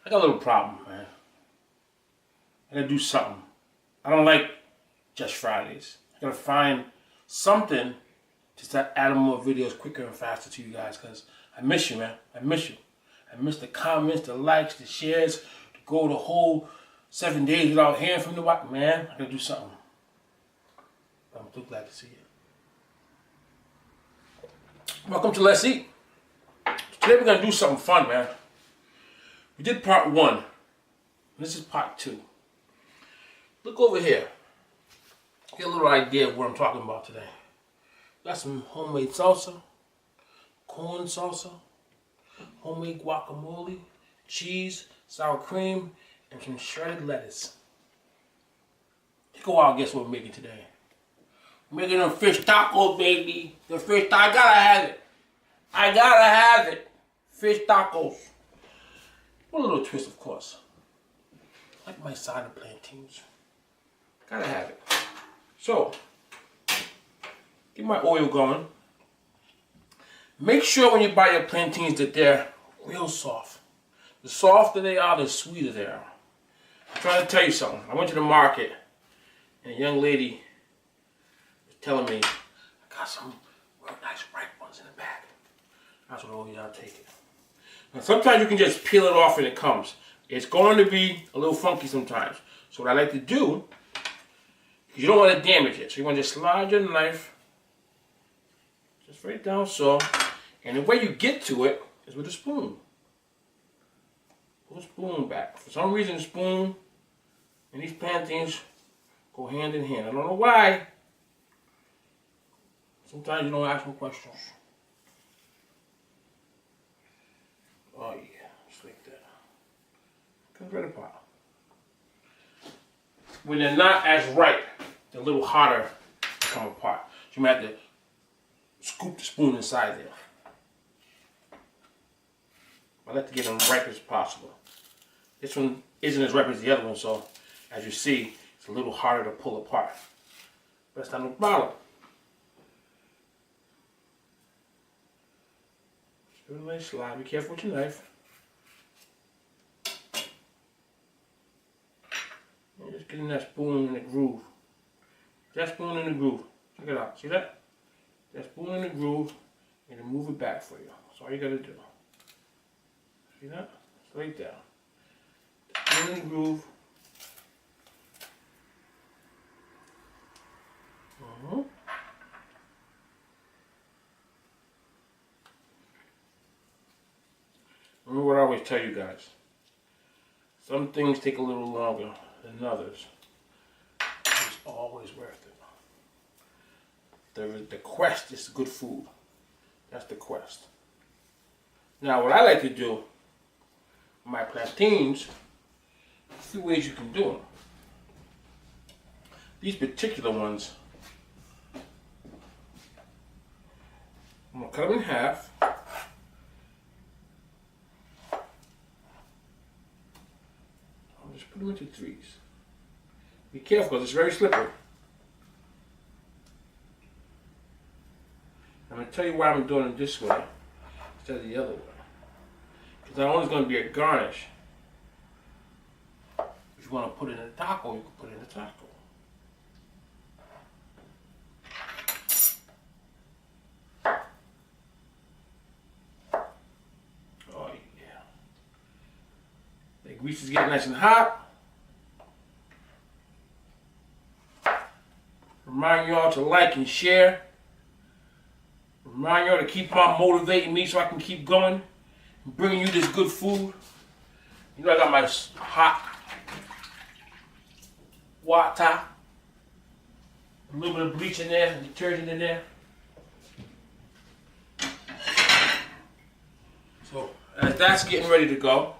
I got a little problem, man. I gotta do something. I don't like just Fridays. I gotta find something to start adding more videos quicker and faster to you guys, because I miss you, man. I miss you. I miss the comments, the likes, the shares, to go the whole 7 days without hearing from nobody. Man, I gotta do something. I'm too glad to see you. Welcome to Let's Eat. Today we're gonna do something fun, man. We did part 1. This is part 2. Look over here. Get a little idea of what I'm talking about today. Got some homemade salsa, corn salsa, homemade guacamole, cheese, sour cream, and some shredded lettuce. Take a while, guess what we're making today? We're making them fish tacos, baby. The fish tacos, I gotta have it. I gotta have it. Fish tacos. With a little twist, of course. Like my side of plantains. Gotta have it. So, get my oil going. Make sure when you buy your plantains that they're real soft. The softer they are, the sweeter they are. I'm trying to tell you something. I went to the market and a young lady was telling me, I got some real nice ripe ones in the back. I said, oh yeah, I'll take it. Now sometimes you can just peel it off and it comes. It's going to be a little funky sometimes. So what I like to do, you don't want to damage it. So you want to just slide your knife just right down so. And the way you get to it is with a spoon. Pull the spoon back. For some reason the spoon and these plantains go hand in hand. I don't know why. Sometimes you don't ask me questions. Oh yeah, just like that. Comes right apart. When they're not as ripe, they're a little harder to come apart. So you might have to scoop the spoon inside there. I like to get them ripe as possible. This one isn't as ripe as the other one, so as you see, it's a little harder to pull apart. But that's not no problem. Just do a nice slide. Be careful with your knife. And just getting that spoon in the groove. That spoon in the groove. Check it out. See that? That spoon in the groove, and then move it back for you. That's all you gotta do. See that? Straight down. Spoon in the groove. Remember what I always tell you guys. Some things take a little longer than others. It's always worth it. The quest is good food. That's the quest. Now what I like to do, my plantains, a few ways you can do them. These particular ones, I'm going to cut them in half. I'll just put them into 3s. Be careful because it's very slippery. I'm going to tell you why I'm doing it this way instead of the other way. Because not only is going to be a garnish, if you want to put it in a taco, you can put it in a taco. Oh yeah. The grease is getting nice and hot. Remind you all to like and share. Remind y'all to keep on motivating me so I can keep going and bringing you this good food. You know I got my hot water, a little bit of bleach in there, detergent in there. So as that's getting ready to go,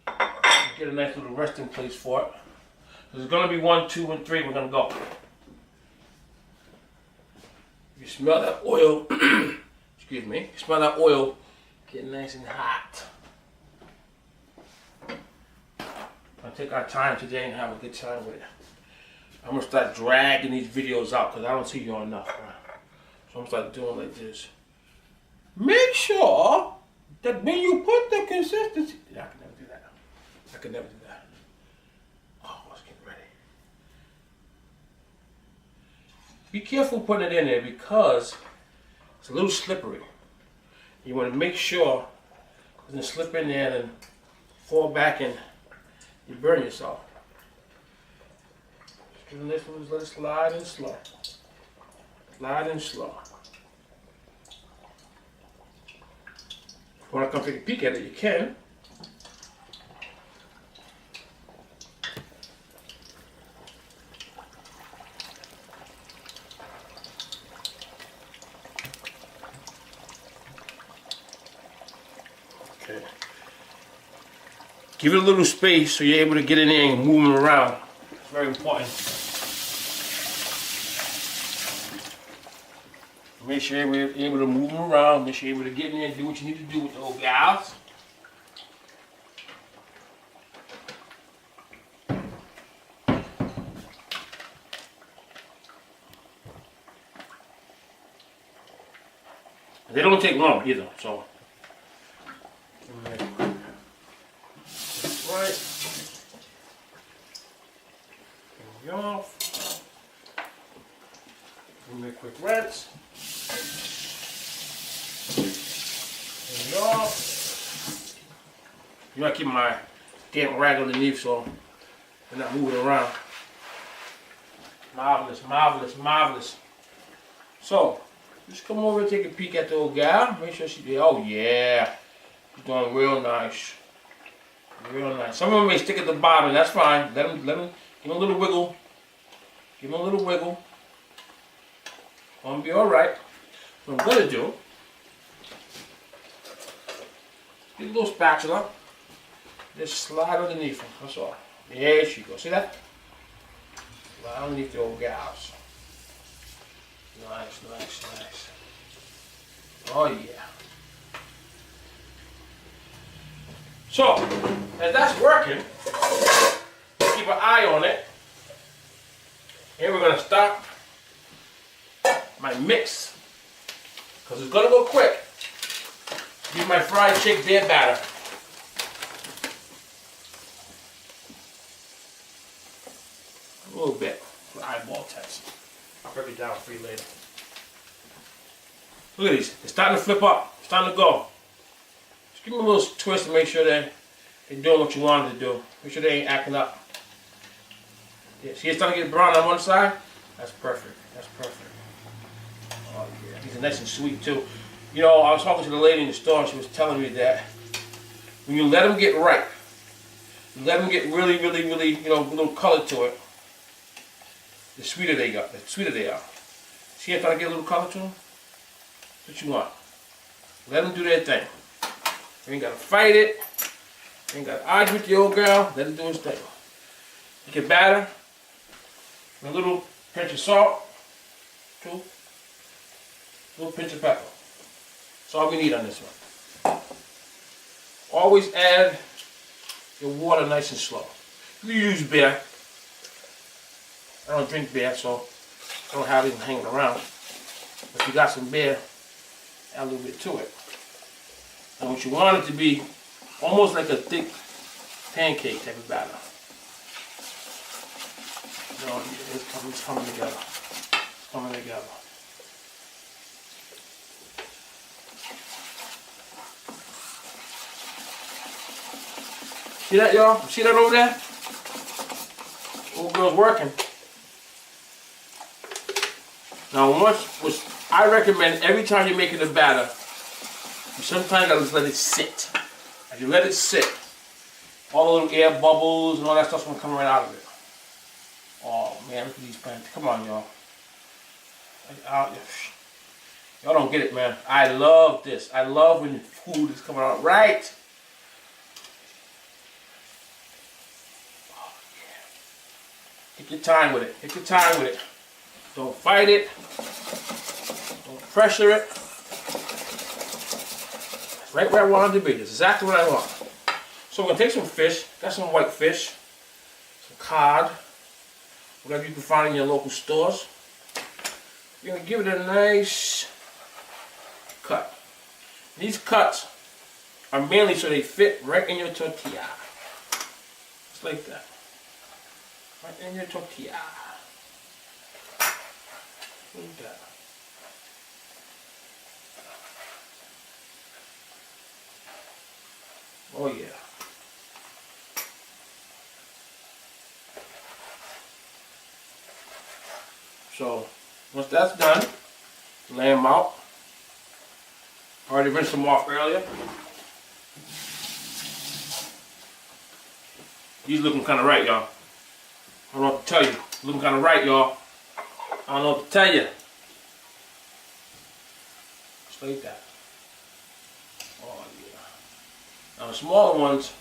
get a nice little resting place for it. There's going to be 1, 2, and 3. We're going to go. You smell that oil, excuse me, you smell that oil getting nice and hot. I'll take our time today and have a good time with it. I'm going to start dragging these videos out because I don't see you enough. Right? So I'm going to start doing like this. Make sure that when you put the consistency, I can never do that. I could never do that. Oh, I was getting ready. Be careful putting it in there because it's a little slippery. You want to make sure it doesn't slip in there and fall back and you burn yourself. And this one, let it slide and slow. Slide and slow. If you want to come take a peek at it, you can. Okay. Give it a little space so you're able to get in there and move them around. It's very important. Make sure you're able to move them around. Make sure you're able to get in there and do what you need to do with the old gals. They don't take long either, so. Right. Bring it off. Give me a quick rinse. Bring it off. You know, I keep my damn rag underneath so they're not moving around. Marvelous, marvelous, marvelous. So, just come over and take a peek at the old gal. Make sure she's there. Oh yeah, she's doing real nice. Real nice. Some of them may stick at the bottom. That's fine. Let them. Give them a little wiggle. Give them a little wiggle. Gonna be all right. What I'm gonna do. Get a little spatula. Just slide underneath them. That's all. There she goes. See that? Slide underneath the old gals. Nice, nice, nice. Oh yeah. So, as that's working, keep an eye on it. Here we're gonna start my mix, because it's gonna go quick. Use my fried chick beer batter. A little bit for eyeball test. I'll break it down for you later. Look at these. They're starting to flip up. It's starting to go. Just give them a little twist to make sure they're doing what you want them to do. Make sure they ain't acting up. Yeah, see, it's starting to get brown on one side? That's perfect. That's perfect. Oh, yeah. These are nice and sweet, too. You know, I was talking to the lady in the store, and she was telling me that when you let them get ripe, you let them get really, really, really, you know, a little color to it, the sweeter they got, the sweeter they are. See, if I get a little color to them? That's what you want. Let them do their thing. You ain't got to fight it. You ain't got to argue with the old girl. Let it do its thing. You can batter. A little pinch of salt. Too. A little pinch of pepper. That's all we need on this one. Always add your water nice and slow. You use beer. I don't drink beer, so I don't have it hanging around. But if you got some beer, add a little bit to it. And what you want it to be almost like a thick pancake type of batter. You know, it's coming together. It's coming together. See that, y'all? See that over there? Old girl's working. Now, what I recommend every time you're making a batter, you sometimes gotta just let it sit. As you let it sit, all the little air bubbles and all that stuff's gonna come right out of it. Oh man, look at these plants. Come on, y'all. Y'all don't get it, man. I love this. I love when the food is coming out right. Oh, yeah. Take your time with it. Take your time with it. Don't fight it. Don't pressure it. It's right where I want it to be. It's exactly what I want. So we're going to take some fish. Got some white fish. Some cod. Whatever you can find in your local stores. You're going to give it a nice cut. These cuts are mainly so they fit right in your tortilla. Just like that. Right in your tortilla. Like that. Oh yeah. So once that's done, lay them out. Already rinsed them off earlier. These looking kind of right, y'all. I don't know what to tell you. Looking kind of right, y'all. I don't know what to tell you. Just like that. Oh yeah. Now the smaller ones.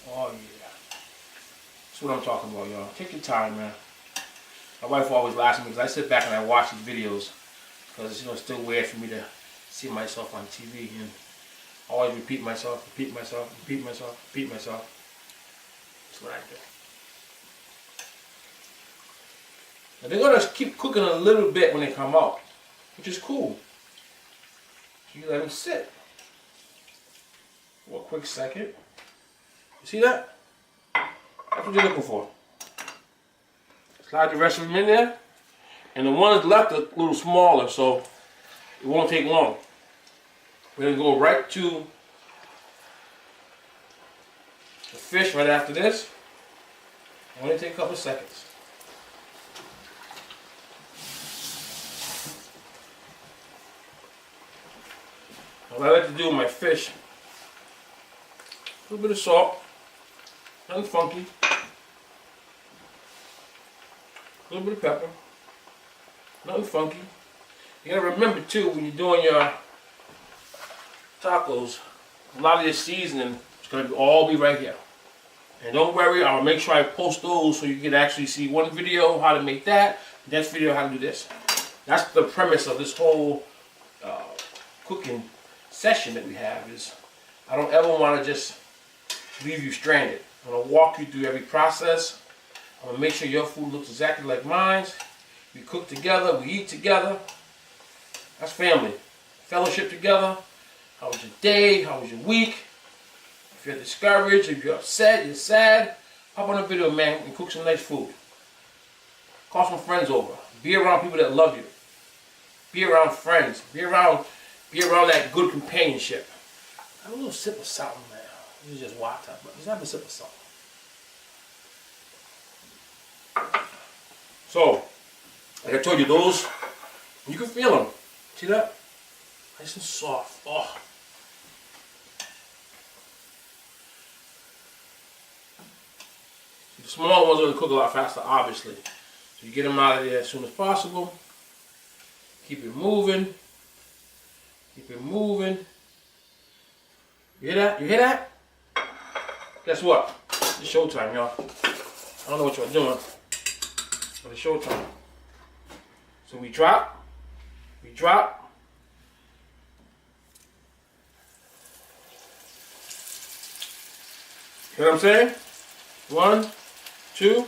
Oh yeah. That's what I'm talking about, y'all. Take your time, man. My wife always laughs at me because I sit back and I watch these videos because it's still weird for me to see myself on TV and always repeat myself, repeat myself, repeat myself, repeat myself. That's what I do. Now they're gonna keep cooking a little bit when they come out, which is cool. So you let them sit for a quick second. You see that? That's what you're looking for. Slide the rest of them in there. And the ones left are a little smaller, so it won't take long. We're going to go right to the fish right after this. Only take a couple seconds. What I like to do with my fish, a little bit of salt, nothing funky, a little bit of pepper, nothing funky. You gotta remember too, when you're doing your tacos, a lot of your seasoning is gonna all be right here. And don't worry, I'll make sure I post those so you can actually see one video how to make that, next video how to do this. That's the premise of this whole cooking session that we have. Is I don't ever want to just leave you stranded. I'm gonna walk you through every process. I'm gonna make sure your food looks exactly like mine. We cook together, we eat together. That's family. Fellowship together. How was your day? How was your week? If you're discouraged, if you're upset, you're sad, hop on a video, man, and cook some nice food. Call some friends over. Be around people that love you. Be around friends. Be around that good companionship. Have a little sip of something, man. This is just water, but just have a sip of something. So, like I told you, those, you can feel them. See that? Nice and soft. Oh. The small ones are going to cook a lot faster, obviously. So you get them out of there as soon as possible. Keep it moving. Keep it moving. You hear that? You hear that? Guess what? It's showtime, y'all. I don't know what you're doing, but it's showtime. So we drop. We drop. You know what I'm saying? 1, 2.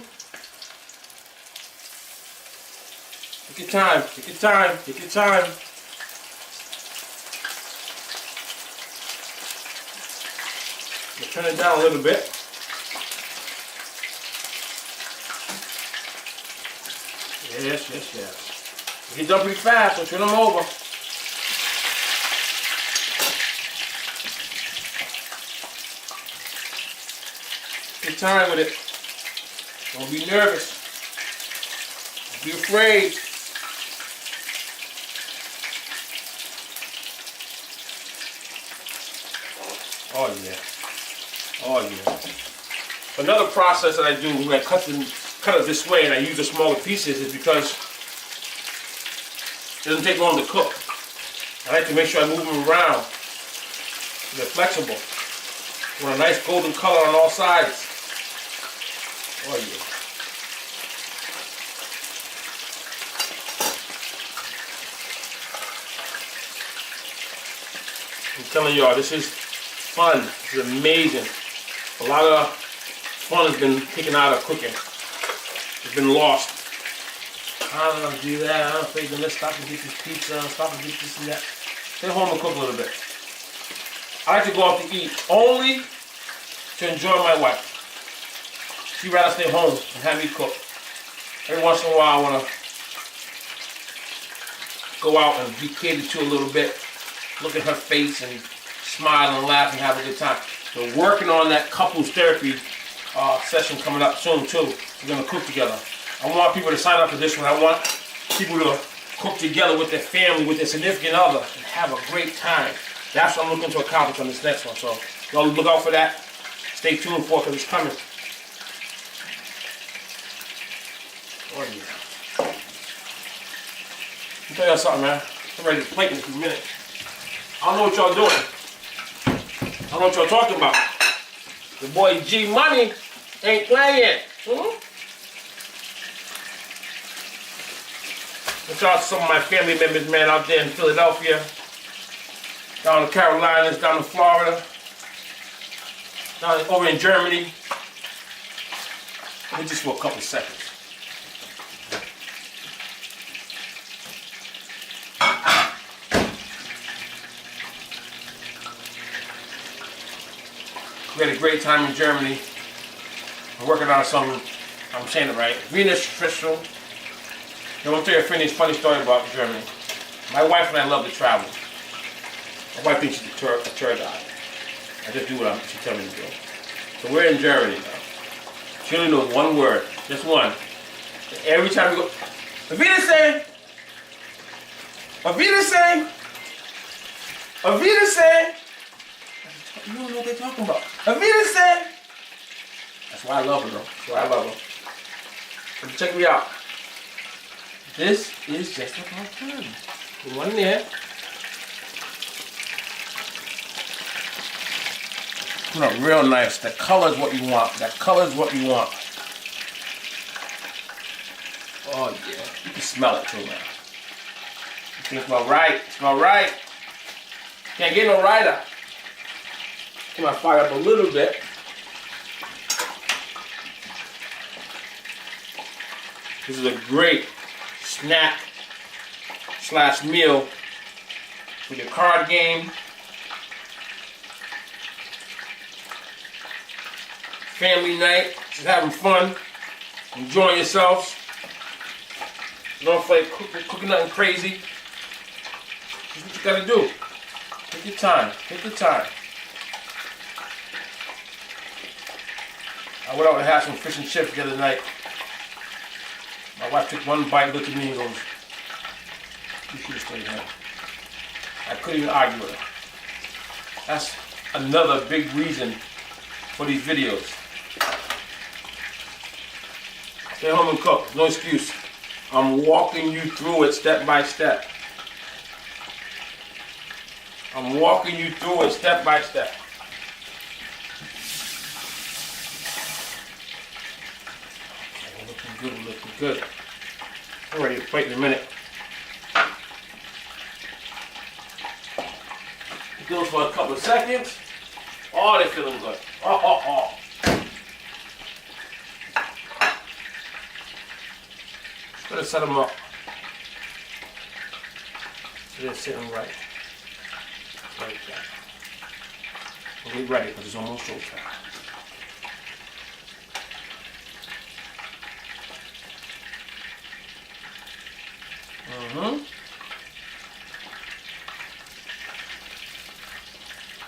Take your time. Take your time. Take your time. You turn it down a little bit. Yes, yes, yes. You get done pretty fast, so turn them over. Take time with it. Don't be nervous. Don't be afraid. Oh yeah. Oh yeah. Another process that I do when I cut it this way and I use the smaller pieces is because it doesn't take long to cook. I like to make sure I move them around so they're flexible. I want a nice golden color on all sides. Oh yeah. I'm telling y'all, this is fun. This is amazing. A lot of fun has been taken out of cooking. It's been lost. I don't want to do that. I don't think let's stop and get this pizza. Stop and get this and that. Stay home and cook a little bit. I like to go out to eat only to enjoy my wife. She'd rather stay home and have me cook. Every once in a while I want to go out and be catered to a little bit. Look at her face and smile and laugh and have a good time. We're working on that couples therapy session coming up soon too. We're going to cook together. I want people to sign up for this one. I want people to cook together with their family, with their significant other, and have a great time. That's what I'm looking to accomplish on this next one. So y'all look out for that. Stay tuned for it because it's coming. Oh yeah. Let me tell y'all something, man. I'm ready to plate in a few minutes. I don't know what y'all doing. I don't know what y'all talking about. The boy G Money ain't playing. Shout out to some of my family members, man, out there in Philadelphia, down in the Carolinas, down in Florida, down over in Germany. Just for a couple seconds. We had a great time in Germany. We're working on some, I'm saying it right, Venus Crystal. I want to tell you a funny story about Germany. My wife and I love to travel. My wife thinks she's a tour guide. I just do what she tells me to do. So we're in Germany now. She only knows one word, just one. Every time we go, Auf Wiedersehen! Auf Wiedersehen! Auf Wiedersehen! You don't know what they're talking about. Auf Wiedersehen! That's why I love her though. That's why I love her. So check me out. This is just about time. One there. Look, real nice. The color is what you want. That color is what you want. Oh yeah. You can smell it too, man. It smells right. It smells right. Can't get no righter. Get my fire up a little bit. This is a great snack / meal with your card game, family night, just having fun, enjoying yourselves. You don't feel like cooking nothing crazy. That's what you gotta do. Take your time. Take your time. I went out and had some fish and chips the other night. My wife took one bite, looked at me and goes, "You should have stayed home." I couldn't even argue with her. That's another big reason for these videos. Stay home and cook. No excuse. I'm walking you through it step by step. I'm walking you through it step by step. Looking good, looking good. I'm ready to plate in a minute. It goes for a couple of seconds. Oh, they're feeling good. Oh. Gotta set them up so they're sitting right. Like that. We'll get ready because it's almost showtime.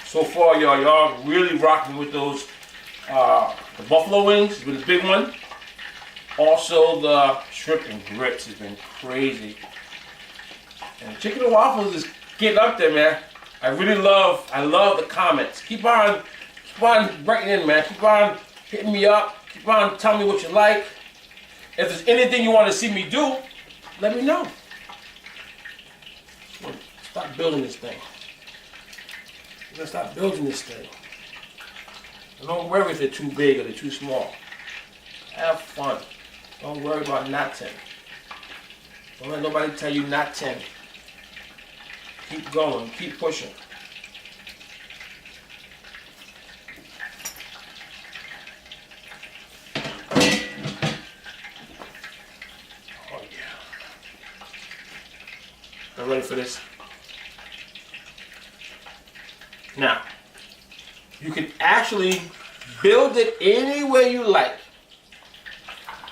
So far, y'all really rocking with those. The buffalo wings has been a big one. Also, the shrimp and grits has been crazy. And chicken and waffles is getting up there, man. I love the comments. Keep on writing in, man. Keep on hitting me up. Keep on telling me what you like. If there's anything you want to see me do, let me know. Stop building this thing. We're gonna stop building this thing. Don't worry if they're too big or they're too small. Have fun. Don't worry about not 10. Don't let nobody tell you not 10. Keep going. Keep pushing. Oh yeah. I'm ready for this. Now, you can actually Build it any way you like.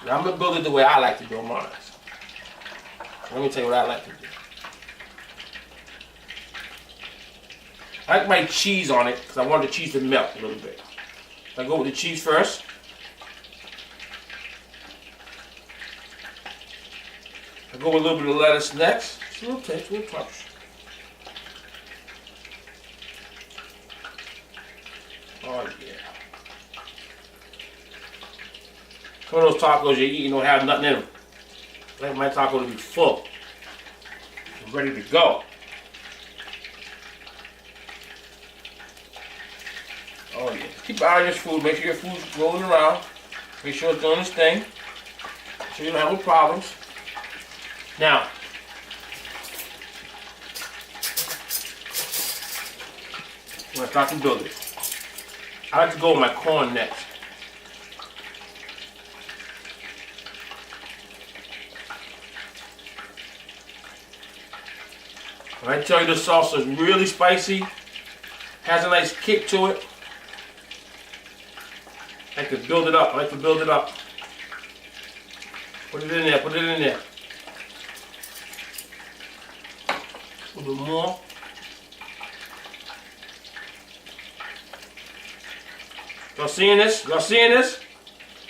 Now, I'm going to build it the way I like to do mine. Let me tell you what I like to do. I like my cheese on it because I want the cheese to melt a little bit. I go with the cheese first. I go with a little bit of lettuce next. Just a little taste, a little touch. Oh yeah. Some of those tacos you're eating don't have nothing in them. I like my taco to be full. I'm ready to go. Oh yeah. Keep an eye on your food. Make sure your food's rolling around. Make sure it's doing its thing. So you don't have no problems. Now, when I start to build it, I like to go with my corn next. When I tell you this salsa is really spicy, has a nice kick to it, I like to build it up. I like to build it up. Put it in there. Put it in there. A little bit more. Y'all seeing this? Y'all seeing this?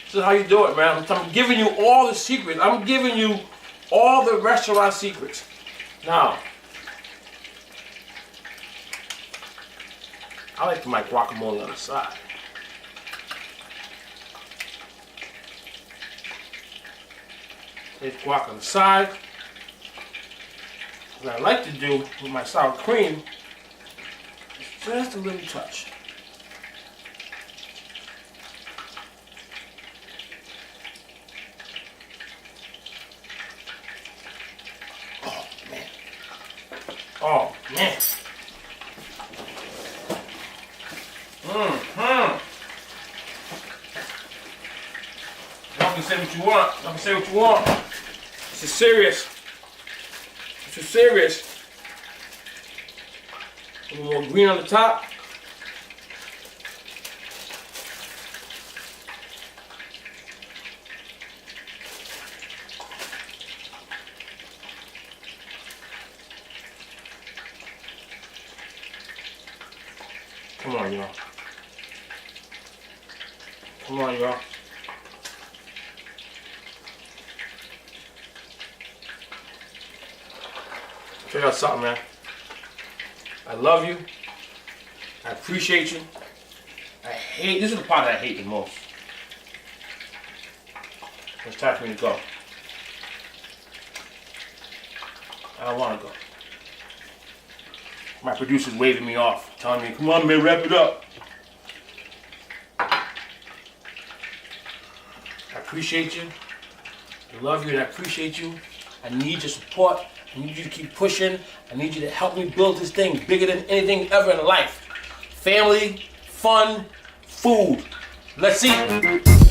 This is how you do it, man. I'm giving you all the secrets. I'm giving you all the restaurant secrets. Now, I like my guacamole on the side. There's guac on the side. What I like to do with my sour cream is just a little touch. Oh man. Oh man. Y'all can say what you want. Y'all can say what you want. This is serious. This is serious. A little more green on the top. Come on, y'all. Come on, y'all. Tell y'all something, man. I love you. I appreciate you. This is the part that I hate the most. It's time for me to go. I don't want to go. My producer's waving me off, telling me, come on, man, wrap it up. I appreciate you. I love you and I appreciate you. I need your support. I need you to keep pushing. I need you to help me build this thing bigger than anything ever in life. Family, fun, food. Let's eat.